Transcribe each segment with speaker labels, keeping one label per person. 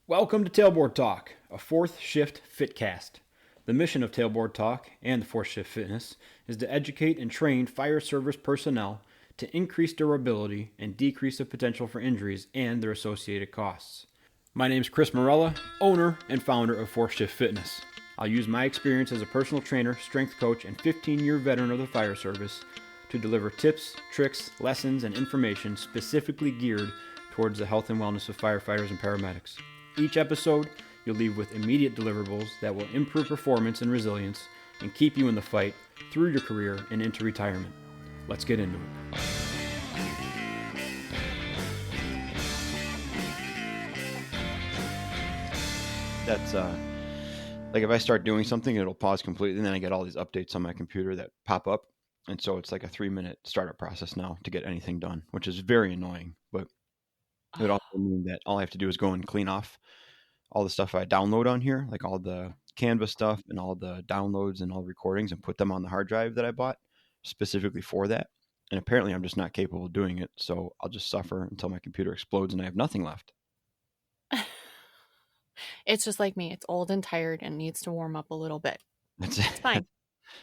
Speaker 1: Welcome to Tailboard Talk, a fourth shift fitcast. The mission of Tailboard Talk and the fourth shift fitness is to educate and train fire service personnel to increase durability and decrease the potential for injuries and their associated costs. My name is Chris Morella, owner and founder of Fourth Shift Fitness. I'll use my experience as a personal trainer, strength coach, and 15-year veteran of the fire service to deliver tips, tricks, lessons, and information specifically geared towards the health and wellness of firefighters and paramedics. Each episode, you'll leave with immediate deliverables that will improve performance and resilience and keep you in the fight through your career and into retirement. Let's get into it. That's like if I start doing something, it'll pause completely, and then I get all these updates on my computer that pop up. And so it's like a 3-minute startup process now to get anything done, which is very annoying. But it also means that all I have to do is go and clean off all the stuff I download on here, like all the Canva stuff and all the downloads and all the recordings, and put them on the hard drive that I bought specifically for that. And apparently I'm just not capable of doing it. So I'll just suffer until my computer explodes and I have nothing left.
Speaker 2: It's just like me. It's old and tired and needs to warm up a little bit.
Speaker 1: It's
Speaker 2: fine.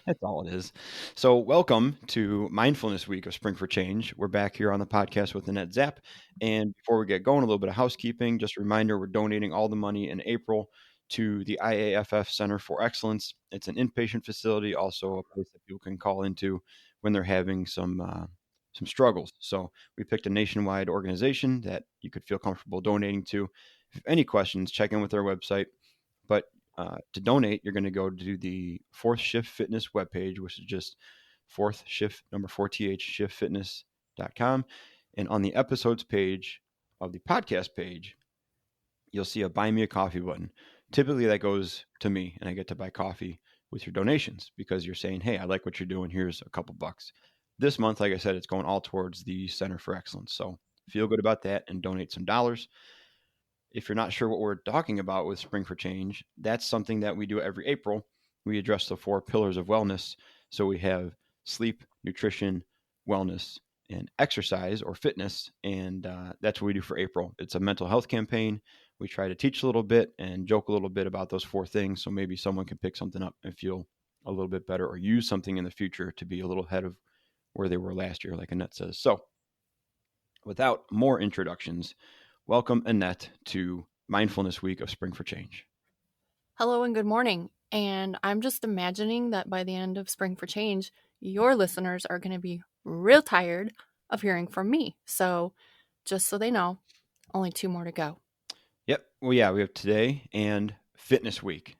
Speaker 1: That's all it is. So welcome to Mindfulness Week of Spring for Change. We're back here on the podcast with Annette Zapp. And before we get going, a little bit of housekeeping. Just a reminder, we're donating all the money in April to the IAFF Center for Excellence. It's an inpatient facility, also a place that people can call into when they're having some struggles. So we picked a nationwide organization that you could feel comfortable donating to. If you have any questions, check in with our website. But to donate, you're going to go to the Fourth Shift Fitness webpage, which is just fourth shift, number 4th, shiftfitness.com. And on the episodes page of the podcast page, you'll see a buy me a coffee button. Typically that goes to me and I get to buy coffee with your donations because you're saying, hey, I like what you're doing. Here's a couple bucks. This month, like I said, it's going all towards the Center for Excellence. So feel good about that and donate some dollars. If you're not sure what we're talking about with Spring for Change, that's something that we do every April. We address the 4 pillars of wellness. So we have sleep, nutrition, wellness, and exercise or fitness. And that's what we do for April. It's a mental health campaign. We try to teach a little bit and joke a little bit about those 4 things. So maybe someone can pick something up and feel a little bit better or use something in the future to be a little ahead of where they were last year, like Annette says. So without more introductions, welcome, Annette, to Mindfulness Week of Spring for Change.
Speaker 2: Hello and good morning. And I'm just imagining that by the end of Spring for Change, your listeners are going to be real tired of hearing from me. So just so they know, only 2 more to go.
Speaker 1: Yep. Well, yeah, we have today and Fitness Week.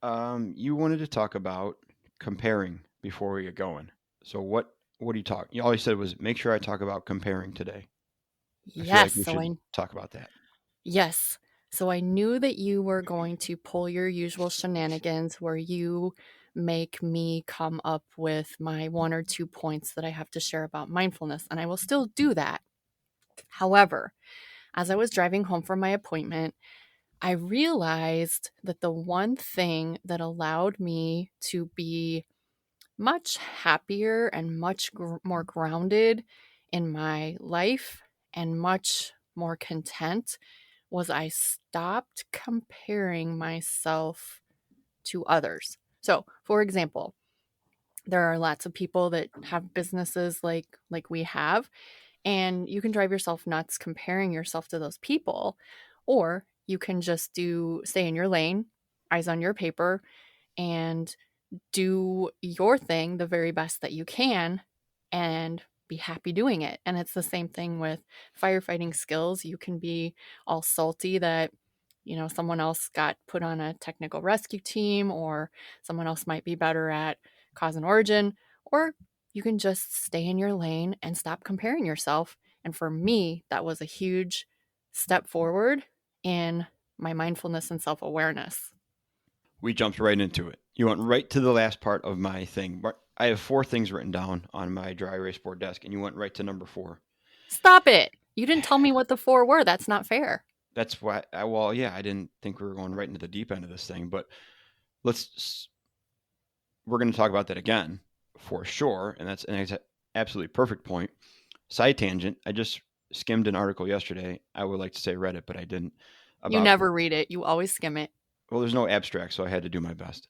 Speaker 1: You wanted to talk about comparing before we get going. So what do you talk? All you said was make sure I talk about comparing today. I feel like we should talk about that.
Speaker 2: Yes. So I knew that you were going to pull your usual shenanigans where you make me come up with my 1 or 2 points that I have to share about mindfulness, and I will still do that. However, as I was driving home from my appointment, I realized that the one thing that allowed me to be much happier and much more grounded in my life and much more content was I stopped comparing myself to others. So, for example, there are lots of people that have businesses like we have, and you can drive yourself nuts comparing yourself to those people, or you can just stay in your lane, eyes on your paper, and do your thing the very best that you can and be happy doing it. And it's the same thing with firefighting skills. You can be all salty that, someone else got put on a technical rescue team, or someone else might be better at cause and origin, or you can just stay in your lane and stop comparing yourself. And for me, that was a huge step forward in my mindfulness and self-awareness.
Speaker 1: We jumped right into it. You went right to the last part of my thing. I have 4 things written down on my dry erase board desk, and you went right to number 4.
Speaker 2: Stop it. You didn't tell me what the 4 were. That's not fair.
Speaker 1: That's why, I didn't think we were going right into the deep end of this thing, but we're going to talk about that again for sure. And that's an absolutely perfect point. Side tangent. I just skimmed an article yesterday. I would like to say read it, but I didn't.
Speaker 2: You
Speaker 1: about,
Speaker 2: never read it. You always skim it.
Speaker 1: well, there's no abstract, so I had to do my best.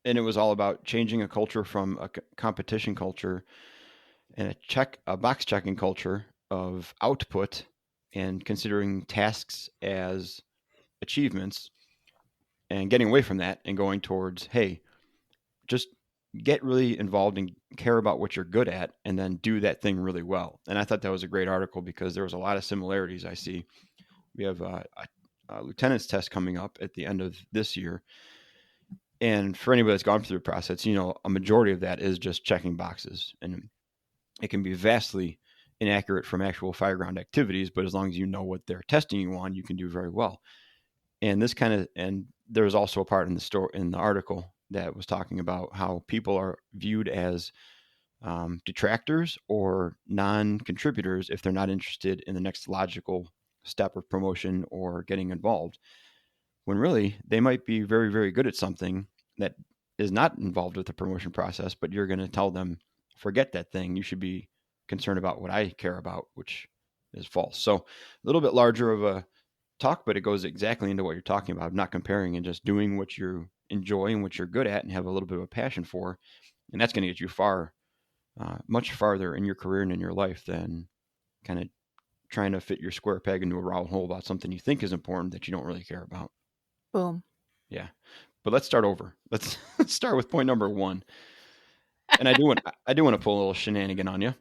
Speaker 1: And it was all about changing a culture from a competition culture and a box checking culture of output and considering tasks as achievements and getting away from that and going towards, hey, just get really involved and care about what you're good at and then do that thing really well. And I thought that was a great article because there was a lot of similarities I see. We have a lieutenant's test coming up at the end of this year. And for anybody that's gone through the process, a majority of that is just checking boxes. And it can be vastly inaccurate from actual fireground activities, but as long as you know what they're testing you on, you can do very well. And there was also a part in the article that was talking about how people are viewed as detractors or non-contributors if they're not interested in the next logical step of promotion or getting involved, when really they might be very, very good at something that is not involved with the promotion process, but you're going to tell them, forget that thing. You should be concerned about what I care about, which is false. So a little bit larger of a talk, but it goes exactly into what you're talking about, not comparing and just doing what you enjoy and what you're good at and have a little bit of a passion for. And that's going to get you much farther in your career and in your life than kind of trying to fit your square peg into a round hole about something you think is important that you don't really care about.
Speaker 2: Boom.
Speaker 1: Yeah. But let's start over. Let's start with point number 1. And I do want to pull a little shenanigan on you,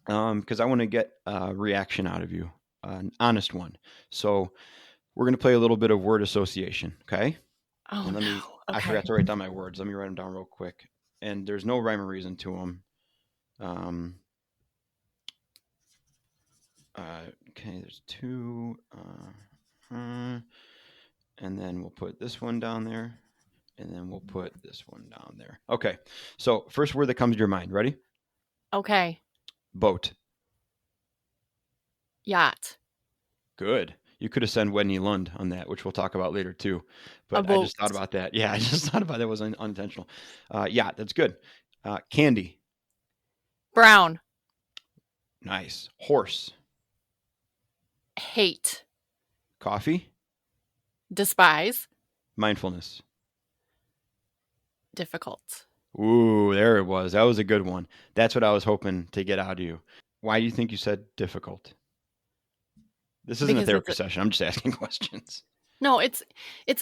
Speaker 1: because I want to get a reaction out of you, an honest one. So we're going to play a little bit of word association, okay?
Speaker 2: Oh
Speaker 1: And
Speaker 2: no.
Speaker 1: I
Speaker 2: Okay.
Speaker 1: forgot to write down my words. Let me write them down real quick. And there's no rhyme or reason to them. Okay, there's 2. And then we'll put this one down there. And then we'll put this one down there. Okay. So first word that comes to your mind. Ready?
Speaker 2: Okay.
Speaker 1: Boat.
Speaker 2: Yacht.
Speaker 1: Good. You could have said Wedney Lund on that, which we'll talk about later too.
Speaker 2: A
Speaker 1: But I
Speaker 2: boat.
Speaker 1: just thought about that. Yeah, I just thought about that. It was unintentional. Yeah, that's good. Candy.
Speaker 2: Brown.
Speaker 1: Nice. Horse.
Speaker 2: Hate.
Speaker 1: Coffee.
Speaker 2: Despise.
Speaker 1: Mindfulness.
Speaker 2: Difficult.
Speaker 1: Ooh, there it was. That was a good one. That's what I was hoping to get out of you. Why do you think you said difficult? This isn't a
Speaker 2: Because
Speaker 1: therapy session. I'm just asking questions.
Speaker 2: no, it's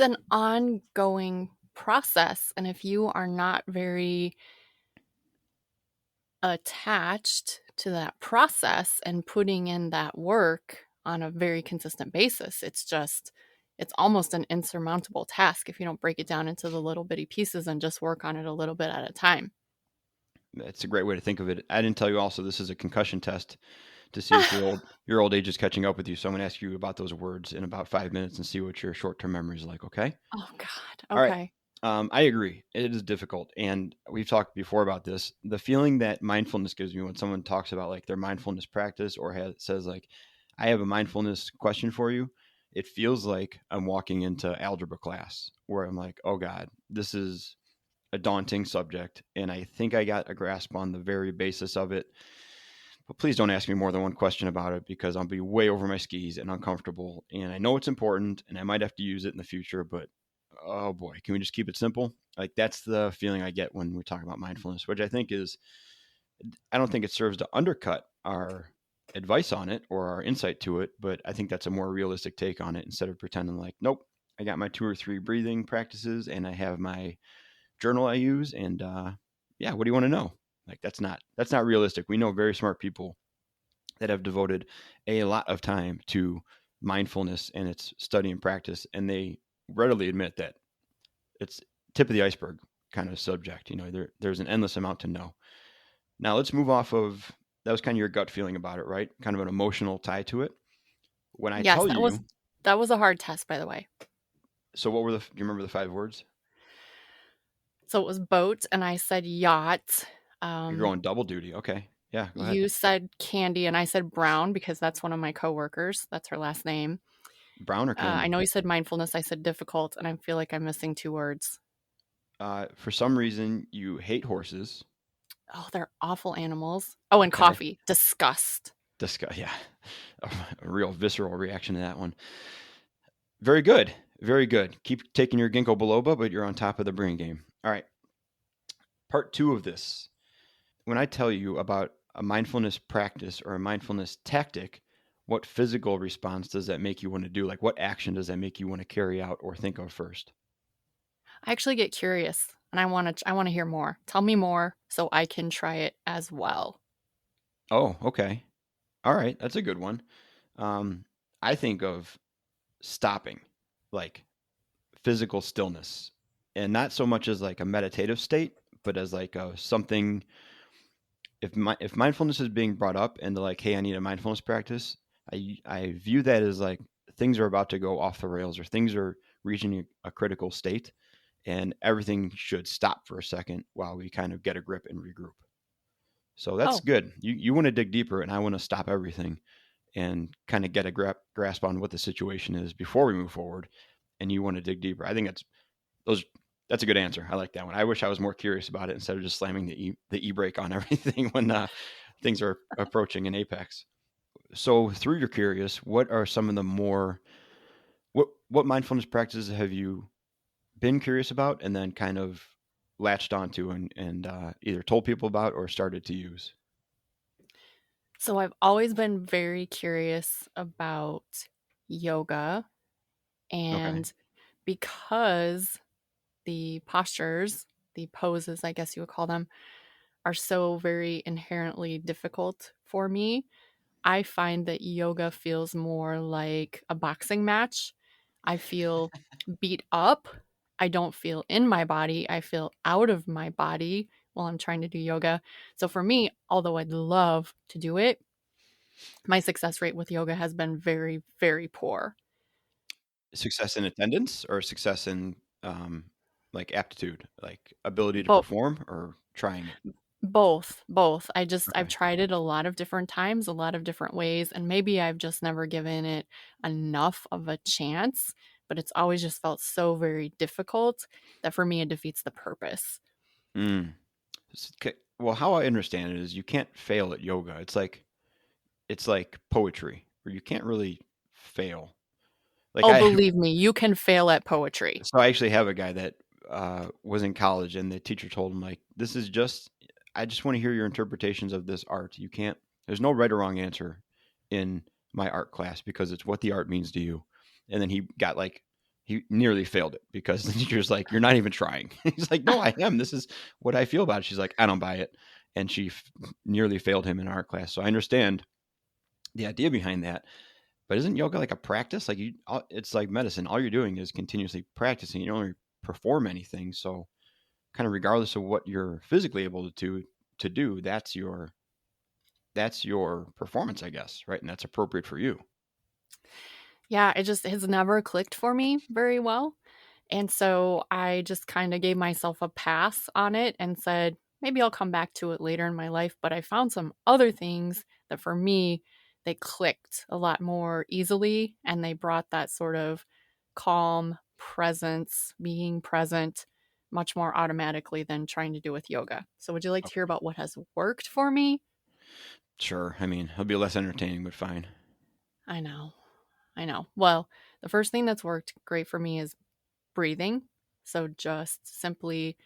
Speaker 2: an ongoing process, and if you are not very attached to that process and putting in that work on a very consistent basis, it's almost an insurmountable task if you don't break it down into the little bitty pieces and just work on it a little bit at a time.
Speaker 1: That's a great way to think of it. I didn't tell you also this is a concussion test to see if your old age is catching up with you. So I'm going to ask you about those words in about 5 minutes and see what your short-term memory is like, okay?
Speaker 2: Oh God.
Speaker 1: All right.
Speaker 2: Okay.
Speaker 1: I agree. It is difficult. And we've talked before about this. The feeling that mindfulness gives me when someone talks about like their mindfulness practice or says like, I have a mindfulness question for you. It feels like I'm walking into algebra class where I'm like, oh God, this is a daunting subject. And I think I got a grasp on the very basis of it. But please don't ask me more than one question about it because I'll be way over my skis and uncomfortable. And I know it's important and I might have to use it in the future, but oh boy, can we just keep it simple? Like that's the feeling I get when we talk about mindfulness, which I don't think it serves to undercut our advice on it or our insight to it, but I think that's a more realistic take on it instead of pretending like, nope, I got my 2 or 3 breathing practices and I have my journal I use. And yeah, what do you want to know? Like that's not realistic. We know very smart people that have devoted a lot of time to mindfulness and its study and practice, and they readily admit that it's tip of the iceberg kind of subject. There's an endless amount to know. Now let's move off of that was kind of your gut feeling about it, right? Kind of an emotional tie to it. When I
Speaker 2: Yes,
Speaker 1: tell you,
Speaker 2: that was a hard test, by the way.
Speaker 1: so what were do you remember the 5 words?
Speaker 2: So it was boat, and I said yacht.
Speaker 1: You're going double duty. Okay. Yeah, go ahead.
Speaker 2: You said candy, and I said brown because that's one of my coworkers. That's her last name.
Speaker 1: Brown or
Speaker 2: I
Speaker 1: candy?
Speaker 2: know you said mindfulness. I said difficult, and I feel like I'm missing 2 words.
Speaker 1: For some reason, you hate horses.
Speaker 2: Oh, they're awful animals. Oh, and
Speaker 1: Okay.
Speaker 2: coffee. Disgust.
Speaker 1: Yeah, a real visceral reaction to that one. Very good. Very good. Keep taking your ginkgo biloba, but you're on top of the brain game. All right. Part two of this. When I tell you about a mindfulness practice or a mindfulness tactic, what physical response does that make you want to do? Like, what action does that make you want to carry out or think of first?
Speaker 2: I actually get curious and I want to hear more. Tell me more so I can try it as well.
Speaker 1: Oh, okay. All right. That's a good one. Um, I think of stopping, like physical stillness, and not so much as like a meditative state, but as like something. If mindfulness is being brought up and like, hey, I need a mindfulness practice, I view that as like things are about to go off the rails or things are reaching a critical state, and everything should stop for a second while we kind of get a grip and regroup. So that's
Speaker 2: Oh,
Speaker 1: good. You want to dig deeper, and I want to stop everything and kind of get a grasp on what the situation is before we move forward. And you want to dig deeper. I think those that's a good answer. I like that one. I wish I was more curious about it instead of just slamming the e brake on everything when things are approaching an apex. So through your curious, what are some of the more what mindfulness practices have you been curious about and then kind of latched onto and either told people about or started to use?
Speaker 2: so I've always been very curious about yoga,
Speaker 1: Okay.
Speaker 2: and because the postures, the poses, I guess you would call them, are so very inherently difficult for me, I find that yoga feels more like a boxing match. I feel beat up. I don't feel in my body. I feel out of my body while I'm trying to do yoga. So for me, although I'd love to do it, my success rate with yoga has been very, very poor.
Speaker 1: Success in attendance or success in like aptitude, like ability to
Speaker 2: But
Speaker 1: perform or trying it?
Speaker 2: both. I've
Speaker 1: Okay.
Speaker 2: tried it a lot of different times, a lot of different ways, and maybe I've just never given it enough of a chance, but it's always just felt so very difficult that for me it defeats the purpose.
Speaker 1: Mm. Well, how I understand it is you can't fail at yoga. It's like poetry where you can't really fail. Like
Speaker 2: Oh,
Speaker 1: I
Speaker 2: believe me, you can fail at poetry.
Speaker 1: so I actually have a guy that was in college, and the teacher told him like, "This is just. I just want to hear your interpretations of this art. You can't. There's no right or wrong answer in my art class because it's what the art means to you." And then he nearly failed it because the teacher's like, "You're not even trying." He's like, "No, I am. This is what I feel about it." She's like, "I don't buy it," and nearly failed him in art class. So I understand the idea behind that. But isn't yoga like a practice? Like it's like medicine. All you're doing is continuously practicing. You don't really perform anything. So kind of regardless of what you're physically able to do, that's your performance, I guess, right? And that's appropriate for you.
Speaker 2: Yeah, it just has never clicked for me very well. And so I just kind of gave myself a pass on it and said, maybe I'll come back to it later in my life. But I found some other things that for me, they clicked a lot more easily and they brought that sort of calm presence, being present much more automatically than trying to do with yoga. So would you like to hear
Speaker 1: Okay.
Speaker 2: about what has worked for me?
Speaker 1: Sure. I mean, it'll be less entertaining, but fine.
Speaker 2: I know. I know. Well, the first thing that's worked great for me is breathing. So just simply,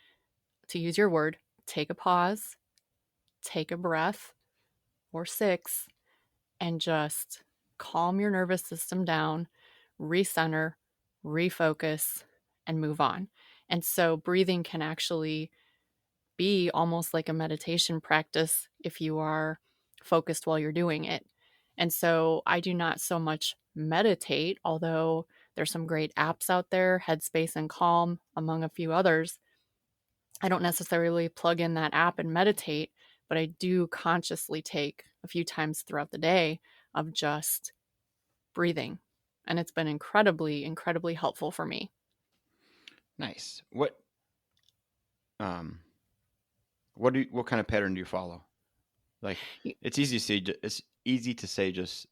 Speaker 2: to use your word, take a pause, take a breath or six, and just calm your nervous system down, recenter, refocus, and move on. And so breathing can actually be almost like a meditation practice if you are focused while you're doing it. And so I do not so much meditate, although there's some great apps out there, Headspace and Calm, among a few others. I don't necessarily plug in that app and meditate, but I do consciously take a few times throughout the day of just breathing. And it's been incredibly, incredibly helpful for me.
Speaker 1: Nice. Um what kind of pattern do you follow? Like it's easy to say just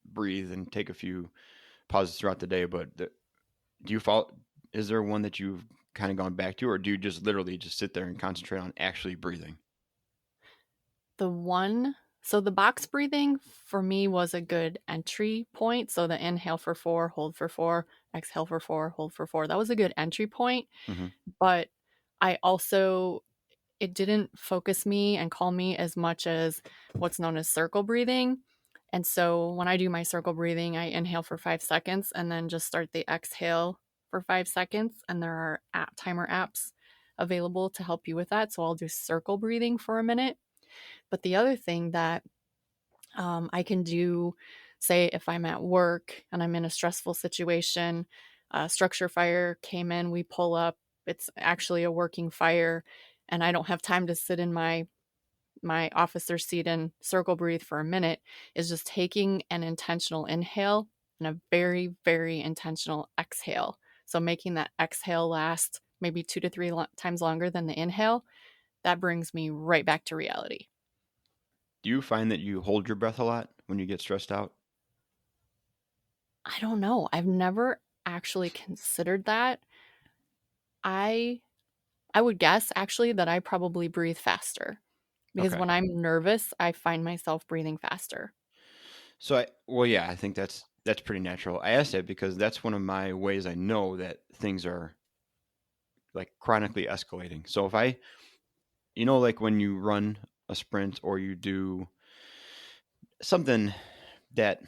Speaker 1: breathe and take a few pauses throughout the day, but do you follow? Is there one that you've kind of gone back to, or do you just literally just sit there and concentrate on actually breathing?
Speaker 2: The one So the box breathing for me was a good entry point. So the inhale for 4, hold for 4, exhale for 4, hold for 4. That was a good entry point.
Speaker 1: Hmm.
Speaker 2: But I also, it didn't focus me and calm me as much as what's known as circle breathing. And so when I do my circle breathing, I inhale for 5 seconds and then just start the exhale for 5 seconds. And there are timer apps available to help you with that. So I'll do circle breathing for a minute. But the other thing that I can do, say, if I'm at work and I'm in a stressful situation, structure fire came in, we pull up, it's actually a working fire, and I don't have time to sit in my officer seat and circle breathe for a minute, is just taking an intentional inhale and a very, very intentional exhale. So making that exhale last maybe 2 to 3 times longer than the inhale, that brings me right back to reality.
Speaker 1: Do you find that you hold your breath a lot when you get stressed out?
Speaker 2: I don't know. I've never actually considered that. I I would guess actually that I probably breathe faster because
Speaker 1: Okay.
Speaker 2: when I'm nervous, I find myself breathing faster.
Speaker 1: So well, yeah, I think that's pretty natural. I asked that because that's one of my ways I know that things are like chronically escalating. So if I, like when you run a sprint or you do something that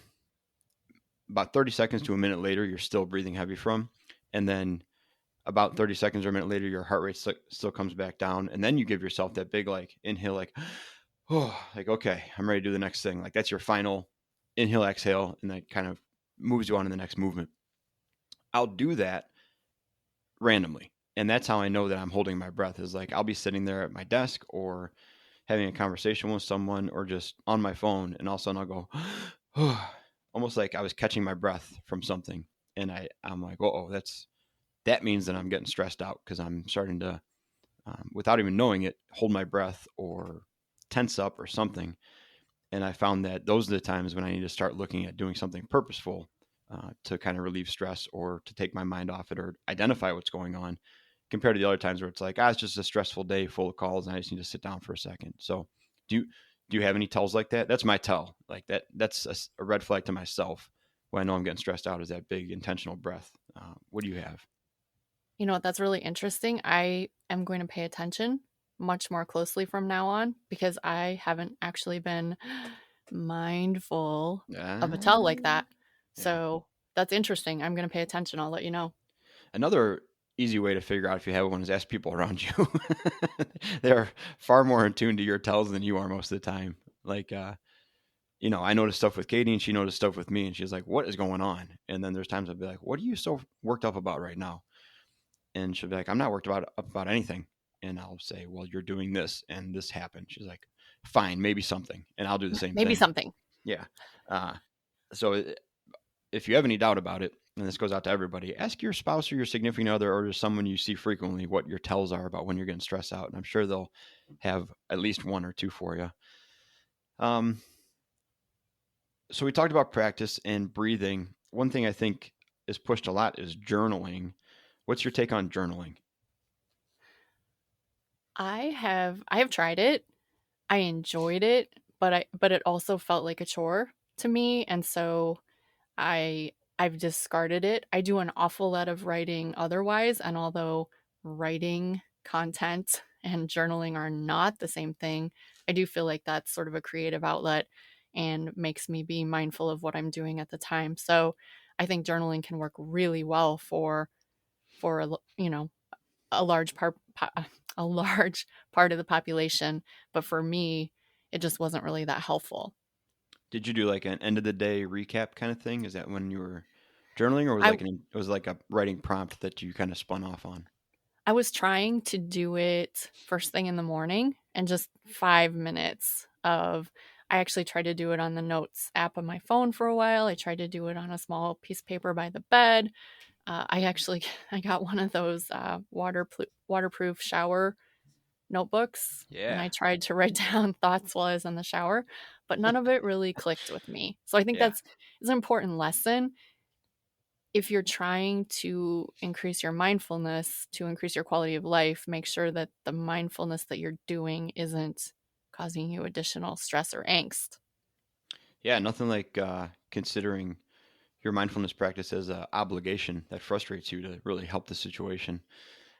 Speaker 1: about 30 seconds to a minute later, you're still breathing heavy from, and then about 30 seconds or a minute later, your heart rate still comes back down. And then you give yourself that big, like, inhale, like, oh, like, okay, I'm ready to do the next thing. Like, that's your final inhale, exhale, and that kind of moves you on to the next movement. I'll do that randomly. And that's how I know that I'm holding my breath is like I'll be sitting there at my desk or having a conversation with someone or just on my phone. And all of a sudden I'll go, oh, almost like I was catching my breath from something. And I'm like, oh, that means that I'm getting stressed out because I'm starting to, without even knowing it, hold my breath or tense up or something. And I found that those are the times when I need to start looking at doing something purposeful to kind of relieve stress or to take my mind off it or identify what's going on compared to the other times where it's like, it's just a stressful day full of calls and I just need to sit down for a second. So do you, do you have any tells like that? That's my tell. Like that's a red flag to myself when I know I'm getting stressed out is that big intentional breath. What do you have?
Speaker 2: You know what? That's really interesting. I am going to pay attention much more closely from now on because I haven't actually been mindful of a tell like that.
Speaker 1: Yeah.
Speaker 2: So that's interesting. I'm going to pay attention. I'll let you know.
Speaker 1: Another easy way to figure out if you have one is ask people around you. They're far more in tune to your tells than you are most of the time. Like, I noticed stuff with Katie and she noticed stuff with me and she's like, what is going on? And then there's times I'll be like, what are you so worked up about right now? And she'll be like, I'm not up about anything. And I'll say, well, you're doing this and this happened. She's like, fine, maybe something. And I'll do the same
Speaker 2: Maybe
Speaker 1: thing.
Speaker 2: something.
Speaker 1: Yeah. So if you have any doubt about it, and this goes out to everybody, ask your spouse or your significant other or just someone you see frequently what your tells are about when you're getting stressed out. And I'm sure they'll have at least one or two for you. Um, so we talked about practice and breathing. One thing I think is pushed a lot is journaling. What's your take on journaling?
Speaker 2: I have tried it. I enjoyed it, but it also felt like a chore to me, and so I've discarded it. I do an awful lot of writing otherwise, and although writing content and journaling are not the same thing, I do feel like that's sort of a creative outlet and makes me be mindful of what I'm doing at the time. So I think journaling can work really well for a large part a large part of the population, but for me, it just wasn't really that helpful.
Speaker 1: Did you do like an end of the day recap kind of thing? Is that when you were journaling, or
Speaker 2: I
Speaker 1: it was like a writing prompt that you kind of spun off on?
Speaker 2: I was trying to do it first thing in the morning and just 5 minutes of I actually tried to do it on the notes app on my phone for a while. I tried to do it on a small piece of paper by the bed. I actually I got one of those waterproof shower notebooks and
Speaker 1: Yeah,
Speaker 2: I tried to write down thoughts while I was in the shower, but none of it really clicked with me. So I think
Speaker 1: yeah.
Speaker 2: that's is an important lesson if you're trying to increase your mindfulness, to increase your quality of life, make sure that the mindfulness that you're doing isn't causing you additional stress or angst.
Speaker 1: Yeah, nothing like considering your mindfulness practice as an obligation that frustrates you to really help the situation.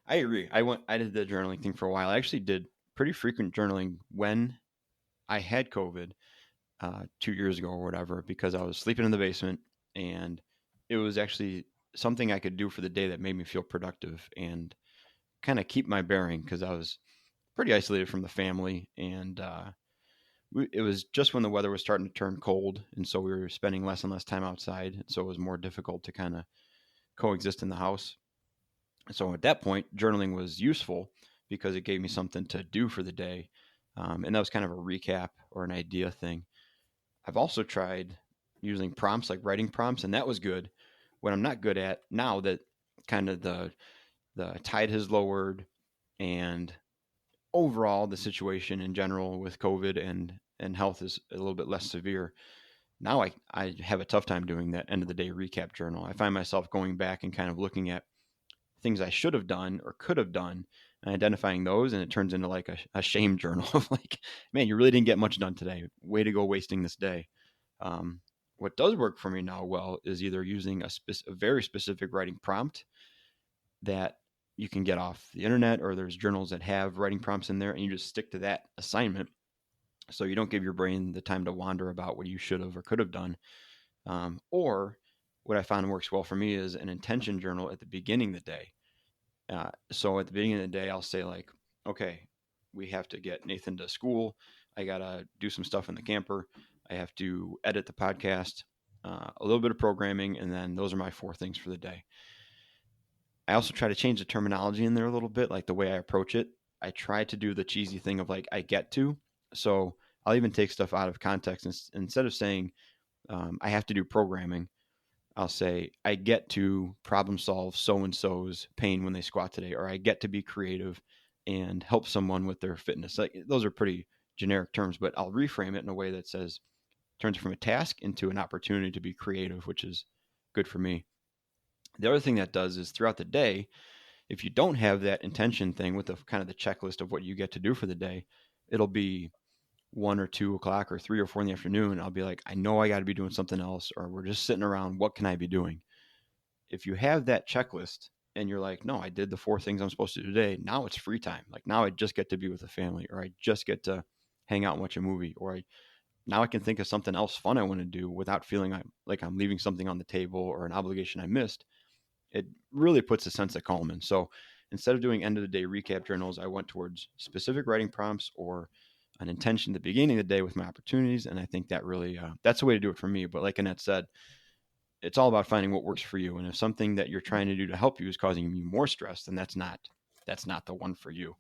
Speaker 1: I agree. I did the journaling thing for a while. I actually did pretty frequent journaling when I had COVID 2 years ago or whatever, because I was sleeping in the basement, and it was actually something I could do for the day that made me feel productive and kind of keep my bearing, because I was pretty isolated from the family, and it was just when the weather was starting to turn cold, and so we were spending less and less time outside, and so it was more difficult to kind of coexist in the house. So at that point, journaling was useful because it gave me something to do for the day, and that was kind of a recap or an idea thing. I've also tried using prompts, like writing prompts, and that was good. What I'm not good at now that kind of the tide has lowered, and overall the situation in general with COVID and health is a little bit less severe. Now I have a tough time doing that end of the day recap journal. I find myself going back and kind of looking at things I should have done or could have done and identifying those, and it turns into like a shame journal of like, man, you really didn't get much done today. Way to go wasting this day. Um, what does work for me now well is either using a very specific writing prompt that you can get off the internet, or there's journals that have writing prompts in there, and you just stick to that assignment. So you don't give your brain the time to wander about what you should have or could have done. Or what I found works well for me is an intention journal at the beginning of the day. So at the beginning of the day, I'll say like, okay, we have to get Nathan to school. I gotta do some stuff in the camper. I have to edit the podcast, a little bit of programming, and then those are my four things for the day. I also try to change the terminology in there a little bit, like the way I approach it. I try to do the cheesy thing of like I get to. So I'll even take stuff out of context, instead of saying I have to do programming. I'll say, I get to problem solve so and so's pain when they squat today, or I get to be creative and help someone with their fitness. Like those are pretty generic terms, but I'll reframe it in a way that says, turns it from a task into an opportunity to be creative, which is good for me. The other thing that does is throughout the day, if you don't have that intention thing with the kind of the checklist of what you get to do for the day, it'll be 1 or 2 o'clock or 3 or 4 in the afternoon. I'll be like, I know I got to be doing something else, or we're just sitting around. What can I be doing? If you have that checklist and you're like, no, I did the four things I'm supposed to do today. Now it's free time. Like now I just get to be with the family, or I just get to hang out and watch a movie, or now I can think of something else fun I want to do without feeling like I'm leaving something on the table or an obligation I missed. It really puts a sense of calm in. So instead of doing end of the day recap journals, I went towards specific writing prompts or an intention at the beginning of the day with my opportunities. And I think that really, that's the way to do it for me. But like Annette said, it's all about finding what works for you. And if something that you're trying to do to help you is causing you more stress, then that's not the one for you.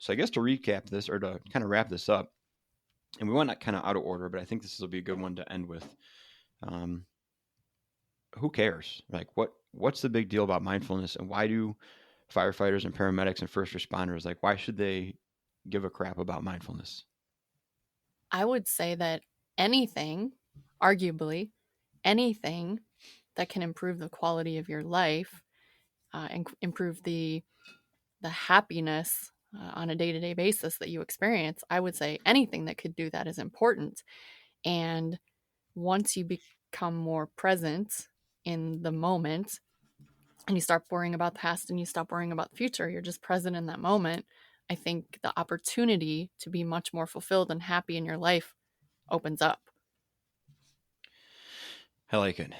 Speaker 1: So I guess to recap this, or to kind of wrap this up, and we went kind of out of order, but I think this will be a good one to end with. Um, who cares? Like what's the big deal about mindfulness, and why do firefighters and paramedics and first responders, like, why should they give a crap about mindfulness?
Speaker 2: I would say that anything, arguably, anything that can improve the quality of your life and improve the happiness on a day-to-day basis that you experience, I would say anything that could do that is important. And once you become more present in the moment and you stop worrying about the past and you stop worrying about the future, you're just present in that moment. I think the opportunity to be much more fulfilled and happy in your life opens up.
Speaker 1: I like it.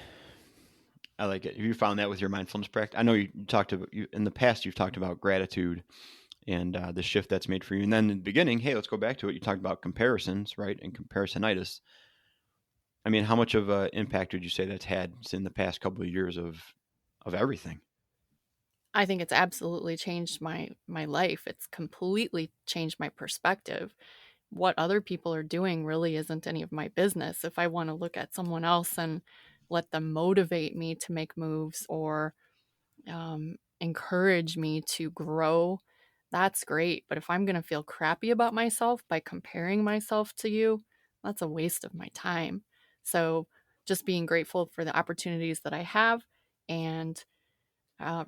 Speaker 1: I like it. Have you found that with your mindfulness practice? I know you talked about, you in the past, you've talked about gratitude and the shift that's made for you. And then in the beginning, hey, let's go back to it. You talked about comparisons, right? And comparisonitis. I mean, how much of an impact would you say that's had in the past couple of years of everything?
Speaker 2: I think it's absolutely changed my life. It's completely changed my perspective. What other people are doing really isn't any of my business. If I want to look at someone else and let them motivate me to make moves or encourage me to grow, that's great. But if I'm going to feel crappy about myself by comparing myself to you, that's a waste of my time. So just being grateful for the opportunities that I have and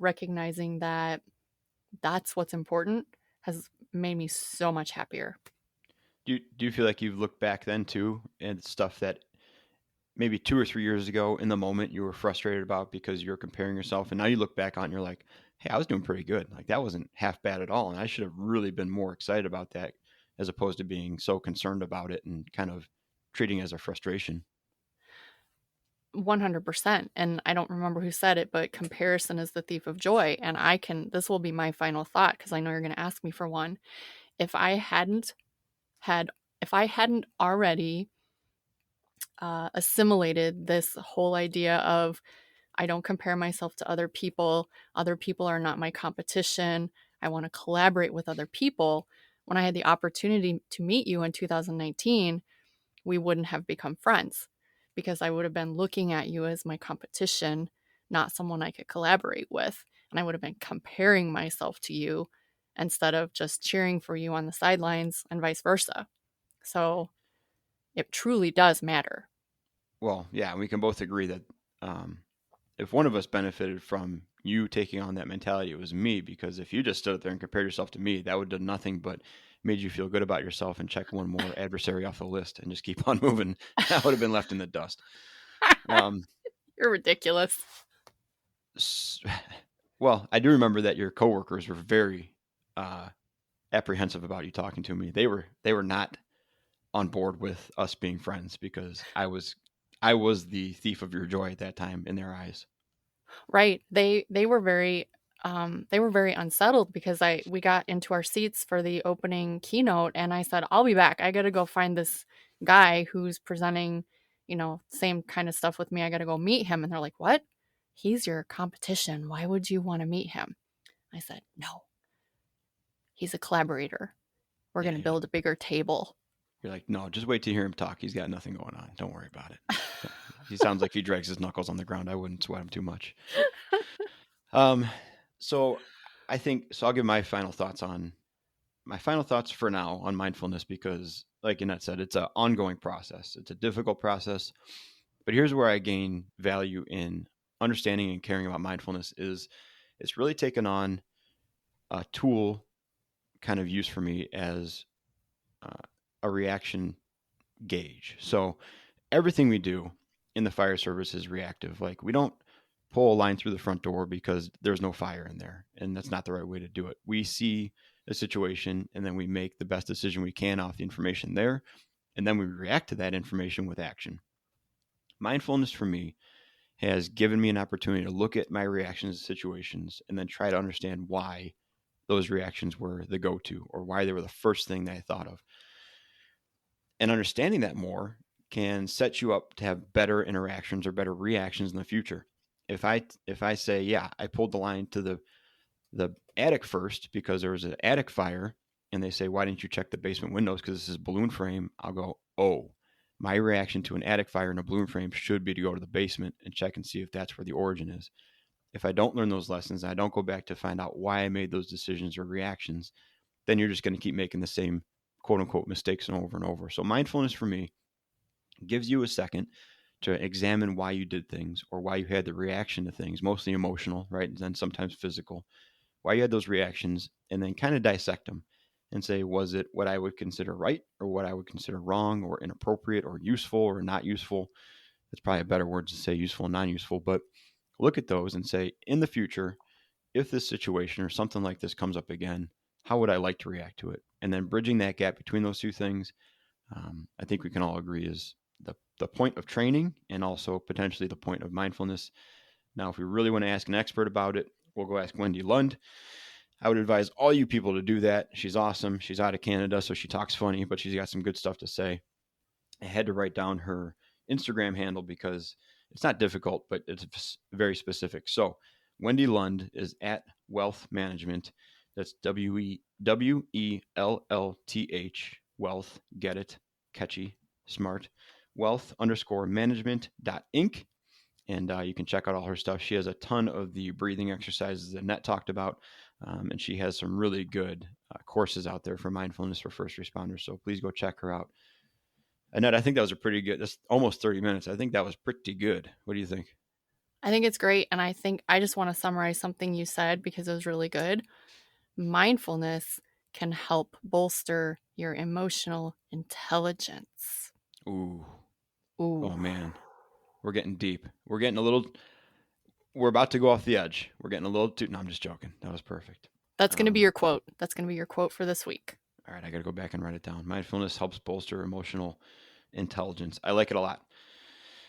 Speaker 2: recognizing that that's what's important has made me so much happier.
Speaker 1: Do you feel like you've looked back then too and stuff that maybe 2 or 3 years ago in the moment you were frustrated about because you're comparing yourself, and now you look back on it and you're like, hey, I was doing pretty good. Like that wasn't half bad at all, and I should have really been more excited about that as opposed to being so concerned about it and kind of treating it as a frustration.
Speaker 2: 100%. And I don't remember who said it, but comparison is the thief of joy. And this will be my final thought because I know you're going to ask me for one. If I hadn't had, if I hadn't already assimilated this whole idea of I don't compare myself to other people are not my competition, I want to collaborate with other people. When I had the opportunity to meet you in 2019, we wouldn't have become friends because I would have been looking at you as my competition, not someone I could collaborate with. And I would have been comparing myself to you instead of just cheering for you on the sidelines and vice versa. So it truly does matter.
Speaker 1: Well, yeah, we can both agree that um, if one of us benefited from you taking on that mentality, it was me. Because if you just stood up there and compared yourself to me, that would have done nothing but made you feel good about yourself and check one more adversary off the list and just keep on moving. I would have been left in the dust. Um,
Speaker 2: You're ridiculous.
Speaker 1: well, I do remember that your coworkers were very uh, apprehensive about you talking to me. They were not on board with us being friends because I was the thief of your joy at that time in their eyes.
Speaker 2: Right. They were very unsettled because I we got into our seats for the opening keynote and I said, "I'll be back. I got to go find this guy who's presenting, same kind of stuff with me. I got to go meet him." And they're like, "What? He's your competition. Why would you want to meet him?" I said, "No. He's a collaborator. We're
Speaker 1: Yeah,
Speaker 2: going to build a bigger table."
Speaker 1: you're like, no, just wait to hear him talk. He's got nothing going on. Don't worry about it. So, he sounds like he drags his knuckles on the ground. I wouldn't sweat him too much. Um, so I think so. I'll give my final thoughts for now on mindfulness because, like Annette said, it's an ongoing process. It's a difficult process, but here's where I gain value in understanding and caring about mindfulness is it's really taken on a tool kind of use for me as uh, a reaction gauge. So everything we do in the fire service is reactive. Like we don't pull a line through the front door because there's no fire in there, and that's not the right way to do it. We see a situation and then we make the best decision we can off the information there, and then we react to that information with action. Mindfulness for me has given me an opportunity to look at my reactions to situations and then try to understand why those reactions were the go-to or why they were the first thing that I thought of. And understanding that more can set you up to have better interactions or better reactions in the future. If I say, yeah, I pulled the line to the attic first because there was an attic fire, and they say, why didn't you check the basement windows because this is balloon frame? I'll go, oh, my reaction to an attic fire in a balloon frame should be to go to the basement and check and see if that's where the origin is. If I don't learn those lessons, I don't go back to find out why I made those decisions or reactions, then you're just going to keep making the same quote unquote mistakes and over. So mindfulness for me gives you a second to examine why you did things or why you had the reaction to things, mostly emotional, right? And then sometimes physical, why you had those reactions, and then kind of dissect them and say, was it what I would consider right or what I would consider wrong or inappropriate or useful or not useful? That's probably a better word to say useful and non useful, but look at those and say, in the future, if this situation or something like this comes up again, how would I like to react to it? And then bridging that gap between those two things, I think we can all agree is the point of training and also potentially the point of mindfulness. Now, if we really want to ask an expert about it, we'll go ask Wendy Lund. I would advise all you people to do that. She's awesome. She's out of Canada, so she talks funny, but she's got some good stuff to say. I had to write down her Instagram handle because it's not difficult, but it's very specific. So Wendy Lund is at Wealth Management. That's WELLTH, Wealth, get it, catchy, smart, wealth underscore management dot inc. And you can check out all her stuff. She has a ton of the breathing exercises that Annette talked about, and she has some really good courses out there for mindfulness for first responders. So please go check her out. Annette, I think that was a pretty good. That's almost 30 minutes. I think that was pretty good. What do you think?
Speaker 2: I think it's great. And I think I just want to summarize something you said because it was really good. Mindfulness can help bolster your emotional intelligence.
Speaker 1: Ooh.
Speaker 2: Ooh.
Speaker 1: Oh man. We're getting deep. We're about to go off the edge. We're getting a little too. No, I'm just joking. That was perfect.
Speaker 2: That's going to be your quote. That's going to be your quote for this week.
Speaker 1: All right, I got to go back and write it down. Mindfulness helps bolster emotional intelligence. I like it a lot.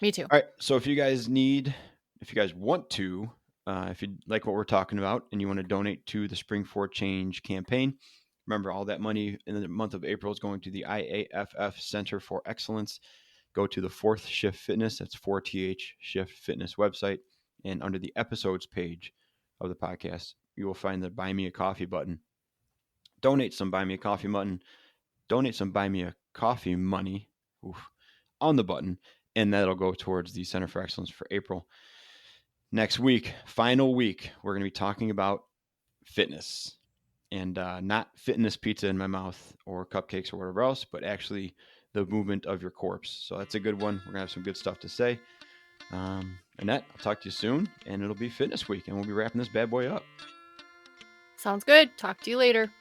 Speaker 2: Me too.
Speaker 1: All right, so if you guys want to, if you like what we're talking about and you want to donate to the Spring for Change campaign, remember all that money in the month of April is going to the IAFF Center for Excellence. Go to the Fourth Shift Fitness, that's 4TH Shift Fitness website, and under the episodes page of the podcast, you will find the Buy Me a Coffee button. Donate some Buy Me a Coffee button. Donate some Buy Me a Coffee money on the button, and that'll go towards the Center for Excellence for April. Next week, final week, we're going to be talking about fitness, and not fitness pizza in my mouth or cupcakes or whatever else, but actually the movement of your corpse. So that's a good one. We're going to have some good stuff to say. Annette, I'll talk to you soon, and it'll be fitness week, and we'll be wrapping this bad boy up.
Speaker 2: Sounds good. Talk to you later.